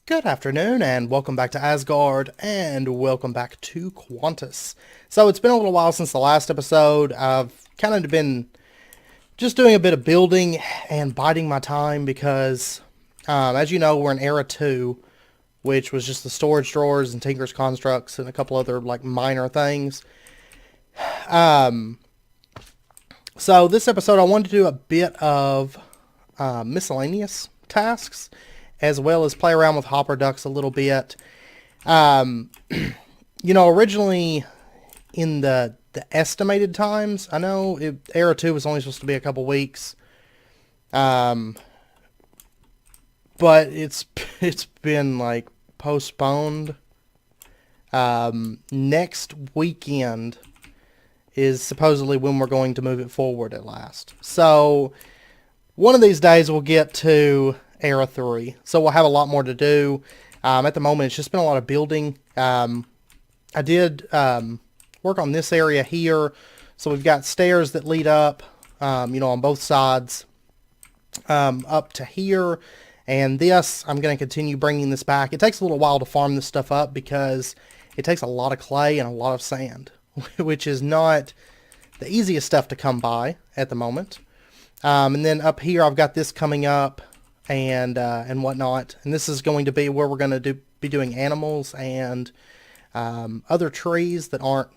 Good afternoon, and welcome back to Asgard, and welcome back to Quantus. So it's been a little while since the last episode. I've kind of been just doing a bit of building and biding my time because, as you know, we're in Era 2, which was just the storage drawers and Tinker's Constructs and a couple other like minor things. So this episode I wanted to do a bit of miscellaneous tasks, as well as play around with hopper ducts a little bit. Originally in the estimated times, I know Era 2 was only supposed to be a couple weeks. But it's been like postponed. Next weekend is supposedly when we're going to move it forward at last. So one of these days we'll get to Era 3. So we'll have a lot more to do. At the moment, it's just been a lot of building. I did work on this area here. So we've got stairs that lead up, on both sides, up to here. And this, I'm going to continue bringing this back. It takes a little while to farm this stuff up because it takes a lot of clay and a lot of sand, which is not the easiest stuff to come by at the moment. And then up here, I've got this coming up and whatnot. And this is going to be where we're going to be doing animals and other trees that aren't,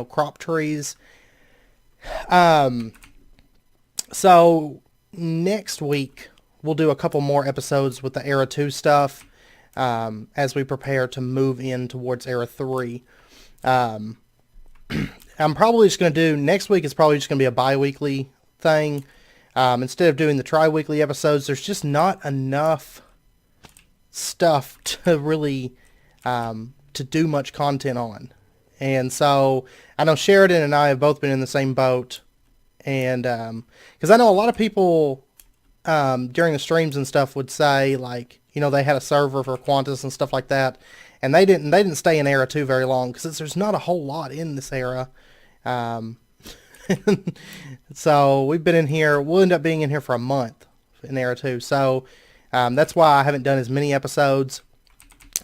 crop trees. So next week, we'll do a couple more episodes with the Era 2 stuff as we prepare to move in towards Era 3. I'm probably just going to do, next week is probably just going to be a bi-weekly thing. Instead of doing the tri-weekly episodes, there's just not enough stuff to really to do much content on. And so I know Sheridan and I have both been in the same boat. And because I know a lot of people during the streams and stuff would say, like, they had a server for Quantus and stuff like that. And they didn't stay in Era 2 very long because there's not a whole lot in this era. So we've been in here. We'll end up being in here for a month in Era 2. So that's why I haven't done as many episodes.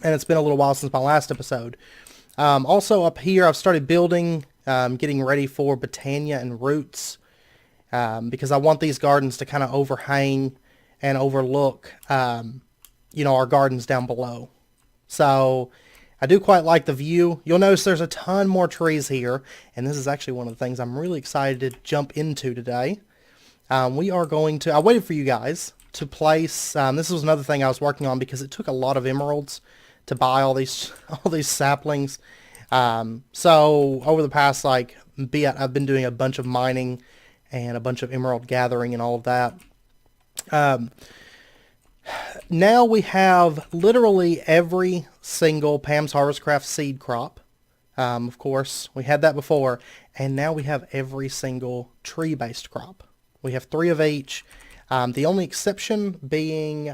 And it's been a little while since my last episode. Also up here, I've started building, getting ready for Botania and Roots. Because I want these gardens to kind of overhang and overlook, our gardens down below. So I do quite like the view. You'll notice there's a ton more trees here, and this is actually one of the things I'm really excited to jump into today. We are going to, I waited for you guys to place, this was another thing I was working on because it took a lot of emeralds to buy all these saplings. So over the past bit, I've been doing a bunch of mining and a bunch of emerald gathering and all of that. Now we have literally every single Pam's Harvest Craft seed crop. Of course, we had that before. And now we have every single tree-based crop. We have 3 of each. The only exception being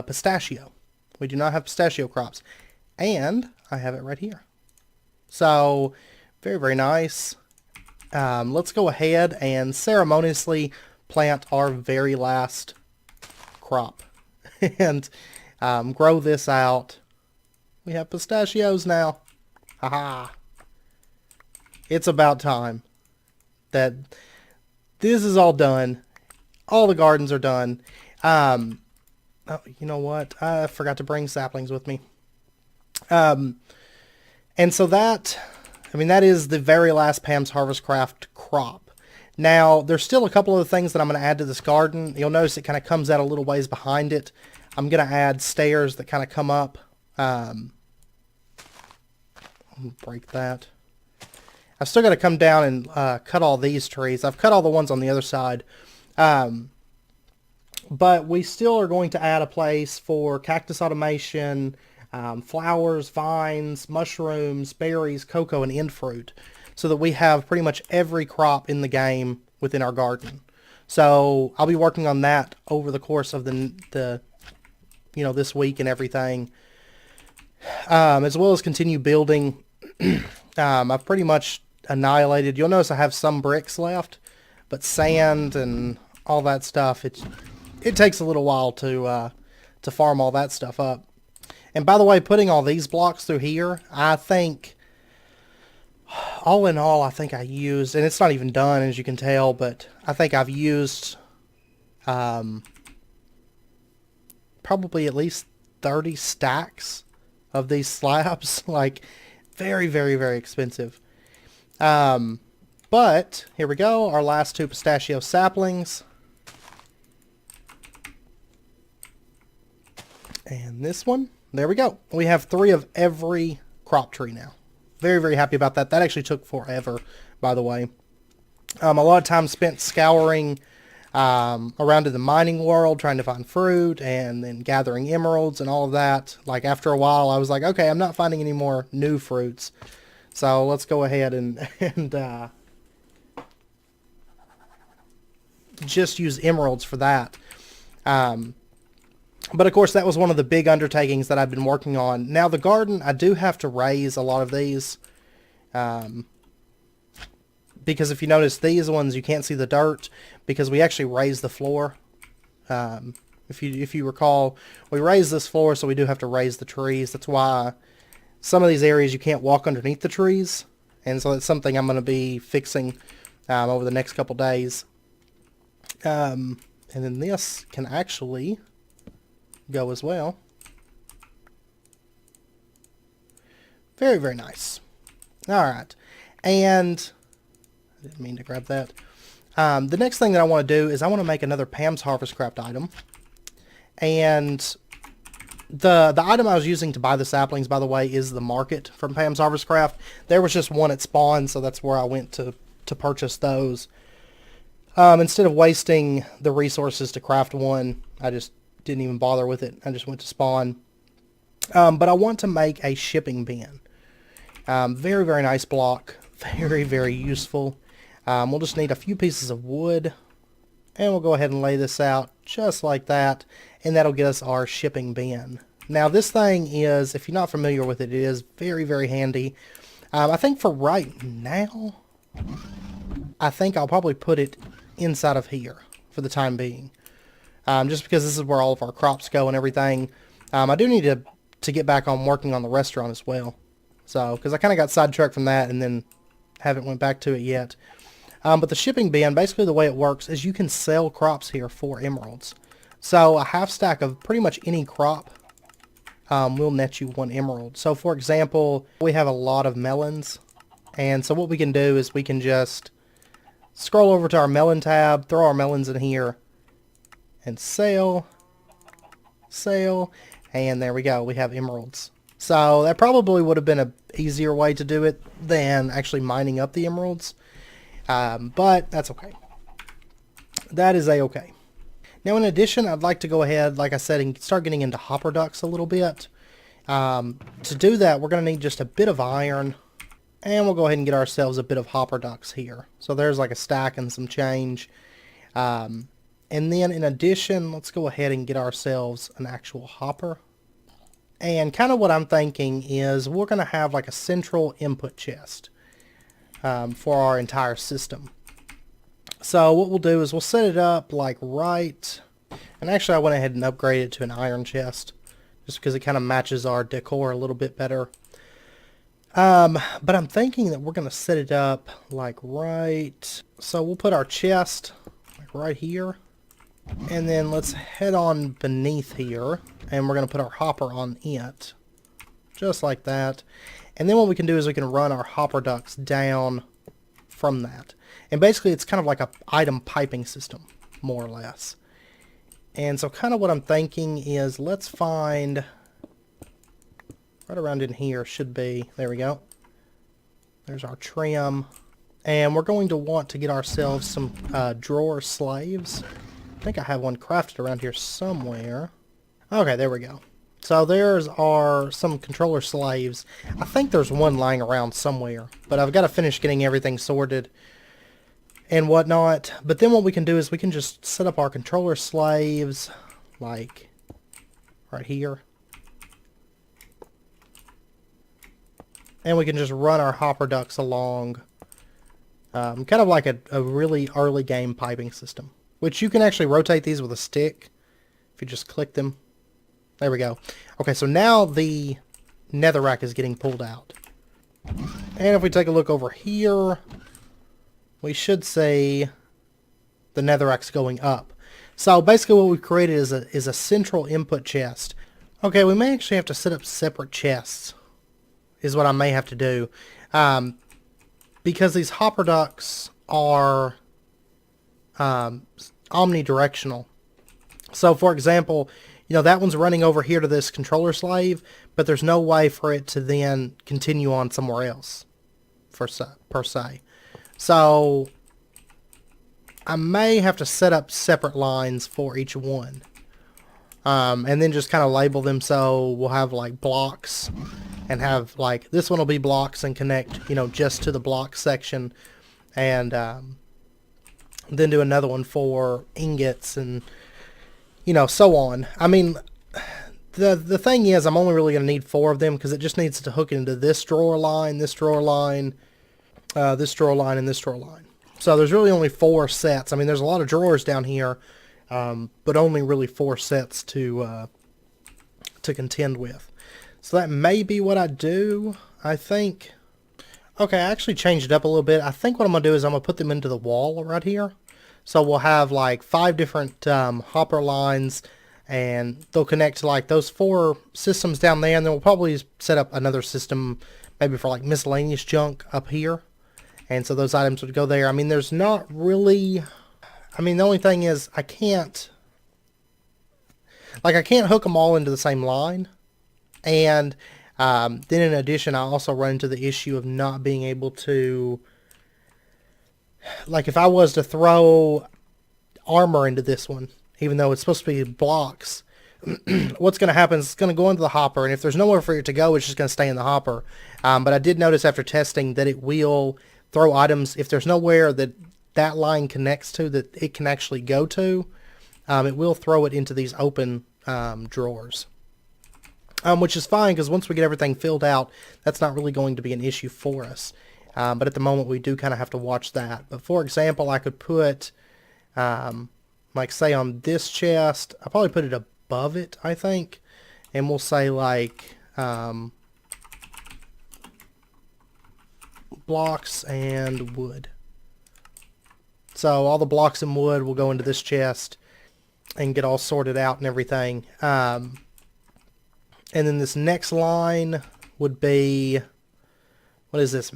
pistachio. We do not have pistachio crops. And I have it right here. So, very, very nice. Let's go ahead and ceremoniously plant our very last crop. And grow this out. We have pistachios now. Haha. It's about time that this is all done. All the gardens are done. Oh, you know what? I forgot to bring saplings with me. And so that is the very last Pam's Harvest Craft crop. Now, there's still a couple of things that I'm going to add to this garden. You'll notice it kind of comes out a little ways behind it. I'm going to add stairs that kind of come up. Break that. I've still got to come down and cut all these trees. I've cut all the ones on the other side. But we still are going to add a place for cactus automation, flowers, vines, mushrooms, berries, cocoa, and end fruit, so that we have pretty much every crop in the game within our garden. So I'll be working on that over the course of the this week and everything, as well as continue building. I've pretty much annihilated. You'll notice I have some bricks left, but sand and all that stuff, it takes a little while to farm all that stuff up. And by the way, putting all these blocks through here, I think, all in all, I think I used, and it's not even done as you can tell, but I think I've used probably at least 30 stacks of these slabs. Like, very, very, very expensive. But here we go, our last 2 pistachio saplings. And this one, there we go. We have 3 of every crop tree now. Very, very happy about that. That actually took forever, by the way. A lot of time spent scouring around in the mining world, trying to find fruit, and then gathering emeralds and all of that. Like, after a while, I was like, okay, I'm not finding any more new fruits. So let's go ahead and just use emeralds for that. But of course, that was one of the big undertakings that I've been working on. Now, the garden, I do have to raise a lot of these. Because if you notice, these ones, you can't see the dirt because we actually raised the floor. If you recall, we raised this floor, so we do have to raise the trees. That's why some of these areas you can't walk underneath the trees. And so that's something I'm going to be fixing over the next couple days. And then this can actually go as well. Very, very nice. Alright. And I didn't mean to grab that. The next thing that I want to do is I want to make another Pam's Harvest Craft item. And the item I was using to buy the saplings, by the way, is the market from Pam's Harvest Craft. There was just one at spawn, so that's where I went to purchase those. Instead of wasting the resources to craft one, I just didn't even bother with it. I just went to spawn. But I want to make a shipping bin. Very, very nice block. Very, very useful. We'll just need a few pieces of wood. And we'll go ahead and lay this out just like that. And that'll get us our shipping bin. Now this thing is, if you're not familiar with it, it is very, very handy. I think for right now, I think I'll probably put it inside of here for the time being. Just because this is where all of our crops go and everything. I do need to get back on working on the restaurant as well. So, because I kind of got sidetracked from that and then haven't went back to it yet. But the shipping bin, basically the way it works is you can sell crops here for emeralds. So a half stack of pretty much any crop will net you 1 emerald. So for example, we have a lot of melons. And so what we can do is we can just scroll over to our melon tab, throw our melons in here, and sell, and there we go, we have emeralds. So that probably would have been an easier way to do it than actually mining up the emeralds. But that's okay. That is a-okay. Now in addition, I'd like to go ahead, like I said, and start getting into hopper ducts a little bit. To do that, we're going to need just a bit of iron. And we'll go ahead and get ourselves a bit of hopper ducts here. So there's like a stack and some change. And then in addition, let's go ahead and get ourselves an actual hopper. And kind of what I'm thinking is we're going to have like a central input chest for our entire system. So what we'll do is we'll set it up like right, and actually I went ahead and upgraded it to an iron chest just because it kind of matches our decor a little bit better. But I'm thinking that we're going to set it up like right, so we'll put our chest like right here, and then let's head on beneath here, and we're going to put our hopper on it, just like that. And then what we can do is we can run our hopper ducts down from that. And basically it's kind of like a item piping system, more or less. And so kind of what I'm thinking is let's find, right around in here should be, there we go. There's our trim. And we're going to want to get ourselves some drawer slaves. I think I have one crafted around here somewhere. Okay, there we go. So there's some controller slaves. I think there's one lying around somewhere, but I've got to finish getting everything sorted and whatnot. But then what we can do is we can just set up our controller slaves like right here. And we can just run our hopper ducts along, kind of like a really early game piping system, which you can actually rotate these with a stick if you just click them. There we go. Okay, so now the netherrack is getting pulled out. And if we take a look over here, we should see the netherrack's going up. So basically what we've created is a central input chest. Okay, we may actually have to set up separate chests, is what I may have to do. Because these hopper ducts are omnidirectional. So for example, you know, that one's running over here to this controller slave, but there's no way for it to then continue on somewhere else, per se. So I may have to set up separate lines for each one. And then just kind of label them so we'll have like blocks and have like, this one will be blocks and connect, you know, just to the block section. And then do another one for ingots and, you know, so on. I mean, the thing is, I'm only really going to need 4 of them because it just needs to hook into this drawer line, this drawer line, this drawer line, and this drawer line. So there's really only 4 sets. I mean, there's a lot of drawers down here, but only really 4 sets to contend with. So that may be what I do, I think. Okay, I actually changed it up a little bit. I think what I'm going to do is I'm going to put them into the wall right here. So we'll have like 5 different hopper lines, and they'll connect to like those 4 systems down there, and then we'll probably set up another system maybe for like miscellaneous junk up here. And so those items would go there. I mean, there's not really... I mean, the only thing is I can't hook them all into the same line. And then in addition, I also run into the issue of not being able to... Like if I was to throw armor into this one, even though it's supposed to be blocks, what's going to happen is it's going to go into the hopper, and if there's nowhere for it to go, it's just going to stay in the hopper. But I did notice after testing that it will throw items, if there's nowhere that line connects to that it can actually go to, it will throw it into these open drawers. Which is fine, because once we get everything filled out, that's not really going to be an issue for us. But at the moment, we do kind of have to watch that. But for example, I could put, like say on this chest, I'll probably put it above it, I think. And we'll say like, blocks and wood. So all the blocks and wood will go into this chest and get all sorted out and everything. And then this next line would be, what is this?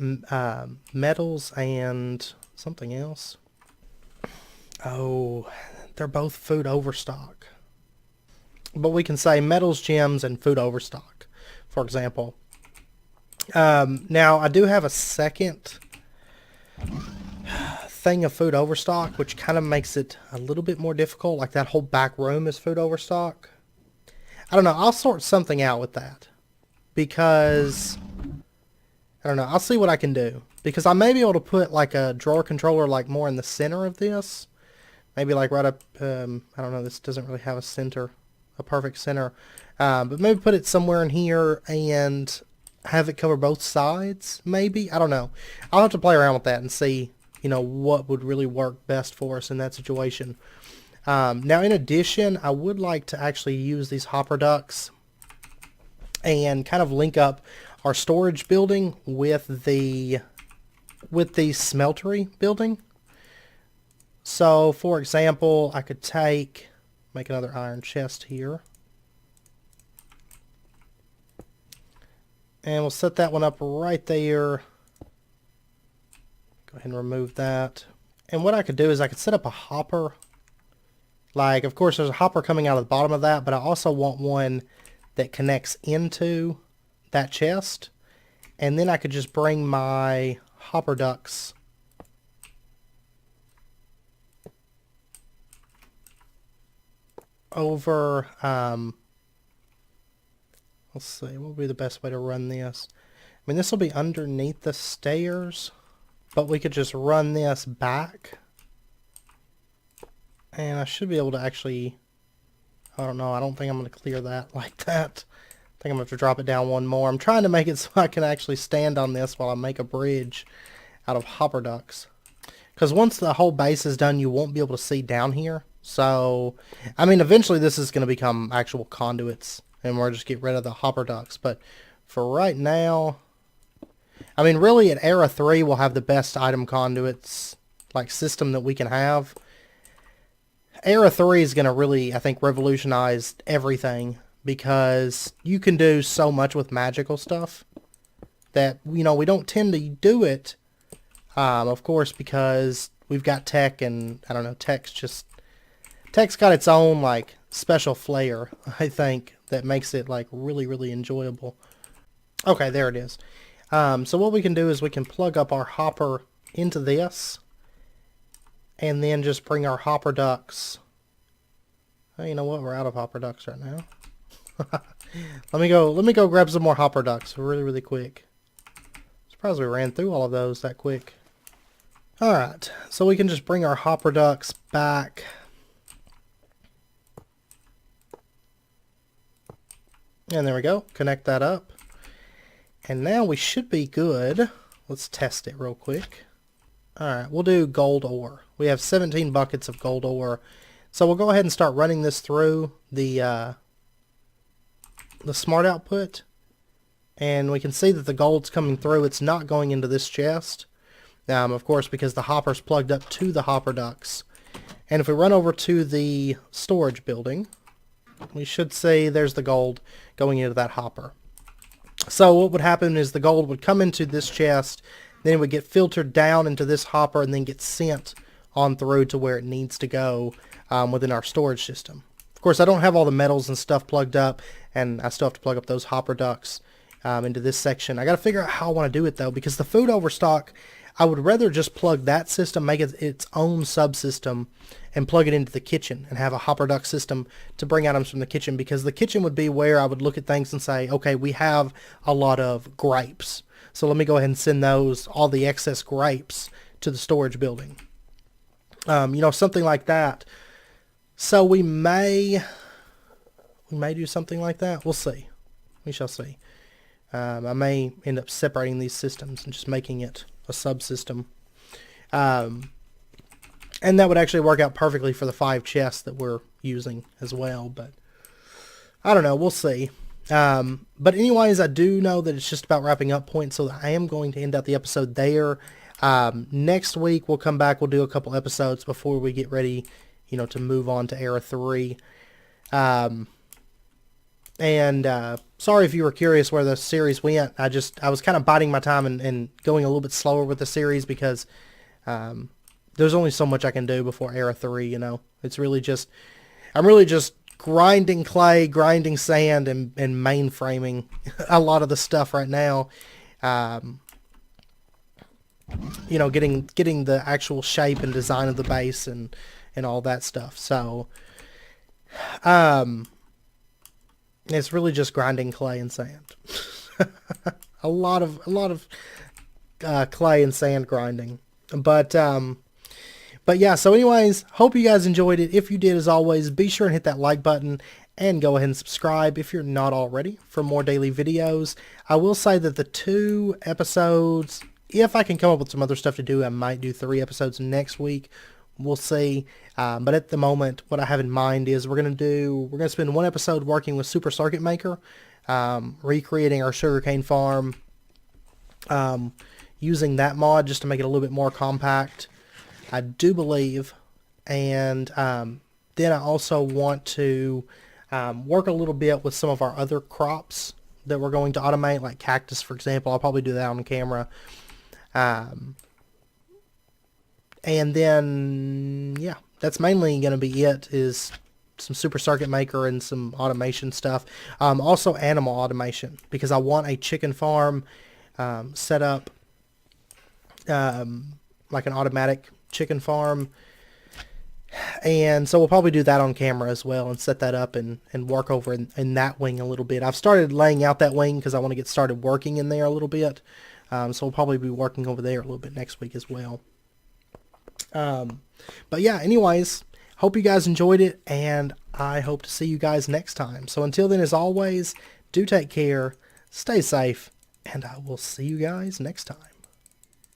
Metals and something else. Oh, they're both food overstock. But we can say metals, gems, and food overstock, for example. Now, I do have a second thing of food overstock, which kind of makes it a little bit more difficult. Like that whole back room is food overstock. I don't know. I'll sort something out with that. Because... I don't know. I'll see what I can do. Because I may be able to put like a drawer controller like more in the center of this. Maybe like right up, I don't know, this doesn't really have a center, a perfect center. But maybe put it somewhere in here and have it cover both sides, maybe? I don't know. I'll have to play around with that and see, you know, what would really work best for us in that situation. Now in addition, I would like to actually use these hopper ducts and kind of link up our storage building with the smeltery building. So for example, I could make another iron chest here. And we'll set that one up right there. Go ahead and remove that. And what I could do is I could set up a hopper. Like, of course, there's a hopper coming out of the bottom of that, but I also want one that connects into that chest. And then I could just bring my hopper ducts over. Let's see, what would be the best way to run this? I mean, this will be underneath the stairs, but we could just run this back. And I should be able to actually, I don't know, I don't think I'm going to clear that like that. I think I'm going to have to drop it down one more. I'm trying to make it so I can actually stand on this while I make a bridge out of hopper ducts. Because once the whole base is done, you won't be able to see down here. So, I mean, eventually this is going to become actual conduits and we'll just get rid of the hopper ducts. But for right now, I mean, really at Era 3, we'll have the best item conduits, like, system that we can have. Era 3 is going to really, I think, revolutionize everything, because you can do so much with magical stuff that, you know, we don't tend to do it, of course, because we've got tech, and, I don't know, tech's got its own, like, special flair, I think, that makes it, like, really, really enjoyable. Okay, there it is. So what we can do is we can plug up our hopper into this, and then just bring our hopper ducts. Oh, you know what? We're out of hopper ducts right now. Let me go grab some more hopper ducts really, really quick. Surprised we ran through all of those that quick. Alright, so we can just bring our hopper ducts back. And there we go. Connect that up. And now we should be good. Let's test it real quick. Alright, we'll do gold ore. We have 17 buckets of gold ore. So we'll go ahead and start running this through the smart output. And we can see that the gold's coming through. It's not going into this chest. Of course, because the hopper's plugged up to the hopper ducts. And if we run over to the storage building, we should see there's the gold going into that hopper. So what would happen is the gold would come into this chest, then it would get filtered down into this hopper, and then get sent on through to where it needs to go within our storage system. Of course, I don't have all the metals and stuff plugged up, and I still have to plug up those hopper ducts into this section. I got to figure out how I want to do it, though, because the food overstock, I would rather just plug that system, make it its own subsystem, and plug it into the kitchen and have a hopper duct system to bring items from the kitchen, because the kitchen would be where I would look at things and say, okay, we have a lot of grapes, so let me go ahead and send all the excess grapes to the storage building. You know, something like that. So we may do something like that. We'll see. We shall see. I may end up separating these systems and just making it a subsystem. And that would actually work out perfectly for the 5 chests that we're using as well. But I don't know. We'll see. But anyways, I do know that it's just about wrapping up point, so I am going to end out the episode there. Next week we'll come back. We'll do a couple episodes before we get ready, you know, to move on to Era 3. Sorry if you were curious where the series went. I was kind of biding my time and going a little bit slower with the series, because there's only so much I can do before Era 3, you know. It's really just, I'm really just grinding clay, grinding sand, and mainframing a lot of the stuff right now. You know, getting the actual shape and design of the base and all that stuff. So, it's really just grinding clay and sand. a lot of clay and sand grinding. But yeah, so anyways, hope you guys enjoyed it. If you did, as always, be sure and hit that like button and go ahead and subscribe if you're not already for more daily videos. I will say that the 2 episodes, if I can come up with some other stuff to do, I might do 3 episodes next week. We'll see. But at the moment, what I have in mind is we're going to spend 1 episode working with Super Circuit Maker, recreating our sugarcane farm, using that mod just to make it a little bit more compact, I do believe. And then I also want to work a little bit with some of our other crops that we're going to automate, like cactus, for example. I'll probably do that on camera. And then, yeah, that's mainly going to be it, is some Super Circuit Maker and some automation stuff. Also animal automation, because I want a chicken farm set up like an automatic chicken farm. And so we'll probably do that on camera as well and set that up and work over in that wing a little bit. I've started laying out that wing because I want to get started working in there a little bit. So we'll probably be working over there a little bit next week as well. But yeah, anyways, hope you guys enjoyed it, and I hope to see you guys next time. So until then, as always, do take care, stay safe, and I will see you guys next time.